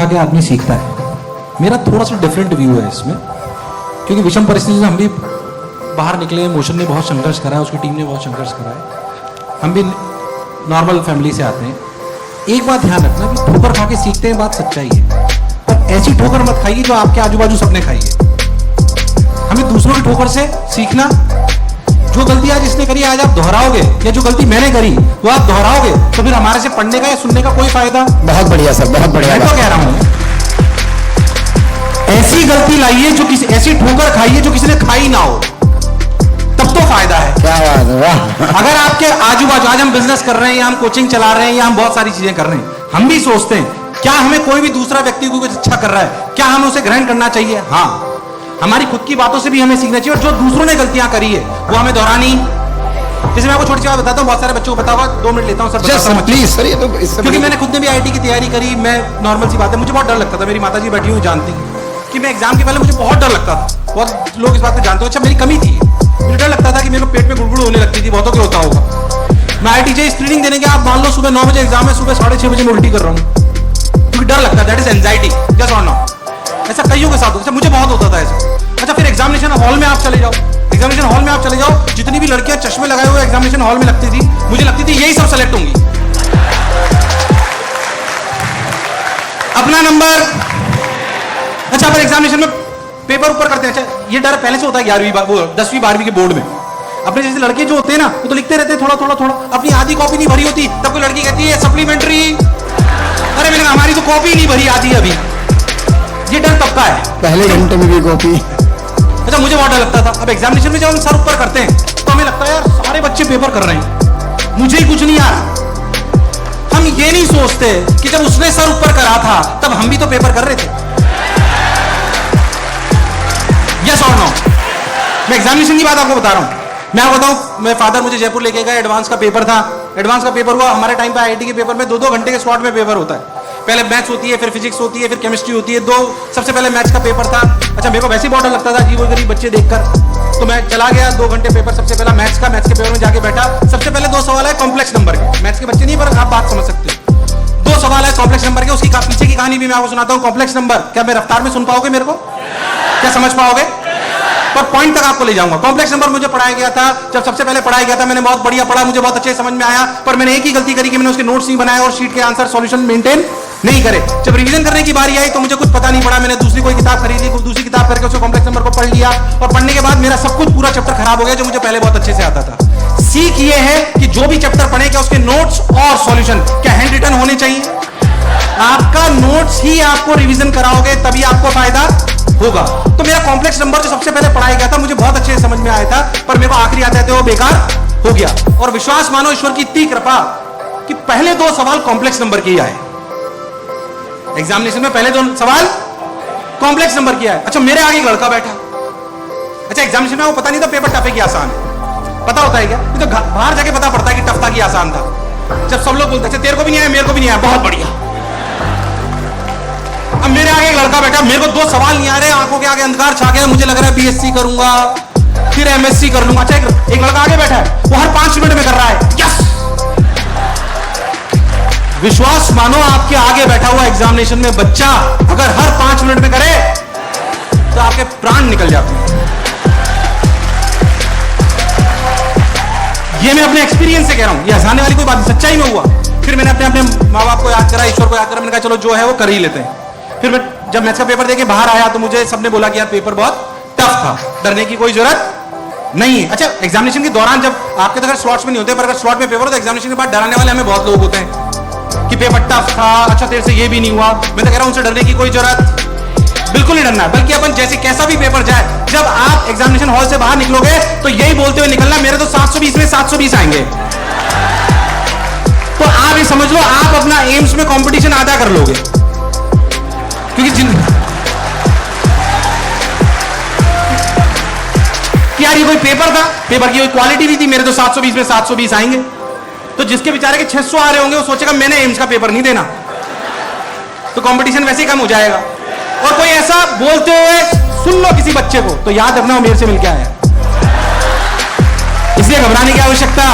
खा के आदमी सीखता है। मेरा थोड़ा सा डिफरेंट व्यू है इसमें, क्योंकि विषम परिस्थिति से हम भी बाहर निकले, मोशन ने बहुत संघर्ष करा है, उसकी टीम ने बहुत संघर्ष करा है, हम भी नॉर्मल फैमिली से आते हैं। एक बात ध्यान रखना कि ठोकर खा के सीखते हैं, बात सच्चाई है, पर ऐसी ठोकर मत खाइए जो आपके आजू बाजू सबने खाई है। हमें दूसरों की ठोकर से सीखना, जो गलती आज इसने करी आज आप दोहराओगे, या जो गलती मैंने करी वो आप दोहराओगे, तो फिर हमारे से पढ़ने का या सुनने का कोई फायदा। बहुत बढ़िया सर, बहुत बढ़िया। मैं तो कह रहा हूं ऐसी गलती लाइए जो किसी, ऐसी ठोकर खाइए जो किसी ने खाई ना हो, तब तो फायदा है। क्या बात है, वाह। अगर आपके आजू बाजू, आज हम बिजनेस कर रहे हैं या हम कोचिंग चला रहे हैं या हम बहुत सारी चीजें कर रहे हैं, हम भी सोचते हैं क्या हमें कोई भी दूसरा व्यक्ति को कुछ अच्छा कर रहा है, क्या हमें उसे ग्रहण करना चाहिए? हाँ, हमारी खुद की बातों से भी हमें सीखना चाहिए, और जो दूसरों ने गलतियां करी है वो हमें दोहरानी। जैसे मैं आपको छोटी सी बात बताता हूँ, बहुत सारे बच्चों को पता होगा, 2 मिनट लेता हूँ सर, प्लीज सर, ये तो क्योंकि मैंने खुद ने भी आईआईटी की तैयारी करी। मैं नॉर्मल सी बात है, मुझे बहुत डर लगता था, मेरी माताजी बैठी हुई जानती कि मैं एग्जाम के पहले मुझे बहुत डर लगता था। बहुत लोग इस बात को जानते हो, अच्छा मेरी कमी थी, मुझे डर लगता था कि मेरे पेट में गुड़गुड़ होने लगती थी, बहुतों के होता होगा। मैं आईआईटी जेईई स्क्रीनिंग देने के, आप मान लो सुबह 9 बजे एग्जाम है, सुबह 6:30 बजे मैं उल्टी कर रहा हूँ, क्योंकि डर लगता है, दैट इज एंजाइटी, जस्ट और नो। ऐसा कईयों के साथ होता है, मुझे बहुत होता था ऐसा। अच्छा, फिर एग्जामिनेशन हॉल में आप चले जाओ, एग्जामिनेशन हॉल में आप चले जाओ, जितनी भी लड़कियां चश्मे लगाए हुए एग्जामिनेशन हॉल में लगती थी, मुझे लगती थी यही सब सेलेक्ट होंगी। अपना नंबर, अच्छा पर एग्जामिनेशन में पेपर ऊपर करते हैं। अच्छा, ये डर पहले से होता है 11वीं 10वीं 12वीं के बोर्ड में। अपने जैसे लड़के जो होते हैं ना, वो तो लिखते रहते हैं थोड़ा थोड़ा थोड़ा, अपनी आधी कॉपी नहीं भरी होती, तब कोई लड़की कहती है सप्लीमेंट्री। अरे मैंने हमारी तो कॉपी नहीं भरी आती अभी। ये डर तब का है, पहले घंटे में भी कॉपी। अच्छा, मुझे बहुत डर लगता था। अब एग्जामिनेशन में जब हम सर ऊपर करते हैं तो हमें लगता है यार सारे बच्चे पेपर कर रहे हैं, मुझे ही कुछ नहीं आ रहा। हम ये नहीं सोचते कि जब उसने सर ऊपर करा था तब हम भी तो पेपर कर रहे थे। यस और नो? मैं एग्जामिनेशन की बात आपको बता रहा हूं। मैं आपको बताऊं, मेरे फादर मुझे जयपुर लेके गए, एडवांस का पेपर था। एडवांस का पेपर हुआ, हमारे टाइम पे आईआईटी के पेपर में 2-2 घंटे के स्लॉट में पेपर होता है। पहले मैथ्स होती है, फिर फिजिक्स होती है, फिर केमिस्ट्री होती है। सबसे पहले मैथ्स का पेपर था। अच्छा, मेरे को वैसे ही बहुत डर लगता था अजीब गरीब बच्चे देखकर, तो मैं चला गया 2 घंटे पेपर। सबसे पहला मैथ्स का, मैथ्स के पेपर में जाके बैठा। सबसे पहले 2 सवाल है कॉम्प्लेक्स नंबर के, मैथ्स के बच्चे नहीं, पर आप बात समझ सकते हो। 2 सवाल है कॉम्प्लेक्स नंबर के, उसकी पीछे की कहानी भी मैं आपको सुनाता हूँ। कॉम्प्लेक्स नंबर, क्या मैं रफ्तार में सुन पाओगे मेरे को? क्या समझ पाओगे? पर पॉइंट तक आपको ले जाऊंगा। कॉम्प्लेक्स नंबर मुझे पढ़ाया गया था, जब सबसे पहले पढ़ाया गया था मैंने बहुत बढ़िया पढ़ा, मुझे बहुत अच्छे समझ में आया, पर मैंने एक ही गलती करी कि मैंने उसके नोट्स नहीं बनाए और शीट के आंसर सॉल्यूशन मेंटेन नहीं करे। जब रिवीजन करने की बारी आई तो मुझे कुछ पता नहीं पड़ा, मैंने दूसरी कोई किताब खरीद ली, दूसरी किताब करके उसको कॉम्प्लेक्स नंबर को पढ़ लिया, और पढ़ने के बाद मेरा सब कुछ पूरा चैप्टर खराब हो गया जो मुझे पहले बहुत अच्छे से आता था। सीख ये है कि जो भी चैप्टर पढ़े, क्या उसके नोट्स और सॉल्यूशन क्या हैंड रिटन होने चाहिए। आपका नोट्स ही आपको रिवीजन कराओगे तभी आपको फायदा होगा। तो मेरा कॉम्प्लेक्स नंबर जो सबसे पहले पढ़ाया गया था मुझे बहुत अच्छे से समझ में आया था, पर मेरे को आखिरी आते थे वो बेकार हो गया। और विश्वास मानो ईश्वर की इतनी कृपा कि पहले 2 सवाल कॉम्प्लेक्स नंबर के ही आए एग्जामिनेशन में, पहले 2 सवाल कॉम्प्लेक्स नंबर के आए। अच्छा, मेरे आगे एक लड़का बैठा। अच्छा, एग्जामिनेशन में वो पता नहीं था पेपर टफ है कि आसान है, पता होता है क्या? तो बाहर जाके पता पड़ता है कि टफ था कि आसान था। जब सब लोग बोलते हैं तेरे को भी नहीं आया, मेरे को भी नहीं आया, बहुत बढ़िया। अब मेरे आगे एक लड़का बैठा, मेरे को 2 सवाल नहीं आ रहे, आंखों के आगे अंधकार छा गया, मुझे लग रहा है बीएससी करूंगा फिर एमएससी कर लूंगा। अच्छा, एक लड़का आगे बैठा है, वो हर 5 मिनट में कर रहा है यस। विश्वास मानो आपके आगे बैठा हुआ एग्जामिनेशन में बच्चा अगर हर 5 मिनट में करे तो आपके प्राण निकल जाते हैं। ये मैं अपने एक्सपीरियंस से कह रहा हूं, ये हंसाने वाली कोई बात नहीं, सच्चाई में हुआ। फिर मैंने अपने माँ बाप को याद करा, ईश्वर को याद करा, मैंने कहा चलो जो है वो कर ही लेते हैं। फिर मैं जब मैथ्स का पेपर देके बाहर आया तो मुझे सबने बोला कि यार पेपर बहुत टफ था, डरने की कोई जरूरत नहीं है। अच्छा, एग्जामिनेशन के दौरान जब आपके तो अगर स्लॉट्स में नहीं होते, पर अगर स्लॉट में पेपर हो तो एग्जामिनेशन के बाद डराने वाले हमें बहुत लोग होते हैं कि पेपर टफ था, अच्छा तेरे से ये भी नहीं हुआ। मैं तो कह रहा हूं उनसे डरने की कोई जरूरत बिल्कुल नहीं डरना, बल्कि अपन जैसे कैसा भी पेपर जाए, जब आप एग्जामिनेशन हॉल से बाहर निकलोगे तो यही बोलते हुए निकलना मेरे तो 720 में 720 आएंगे। तो आप ये समझ लो आप अपना एम्स में कंपटीशन आधा कर लोगे, क्योंकि यार ये कोई पेपर था, पेपर की कोई क्वालिटी भी थी, मेरे तो 720 में 720 आएंगे। तो जिसके बेचारे के 600 आ रहे होंगे वो सोचेगा मैंने एम्स का पेपर नहीं देना, तो कंपटीशन वैसे ही कम हो जाएगा। और कोई ऐसा बोलते हुए सुन लो किसी बच्चे को तो याद रखना वो मेरे से मिलके आया, इसलिए घबराने की आवश्यकता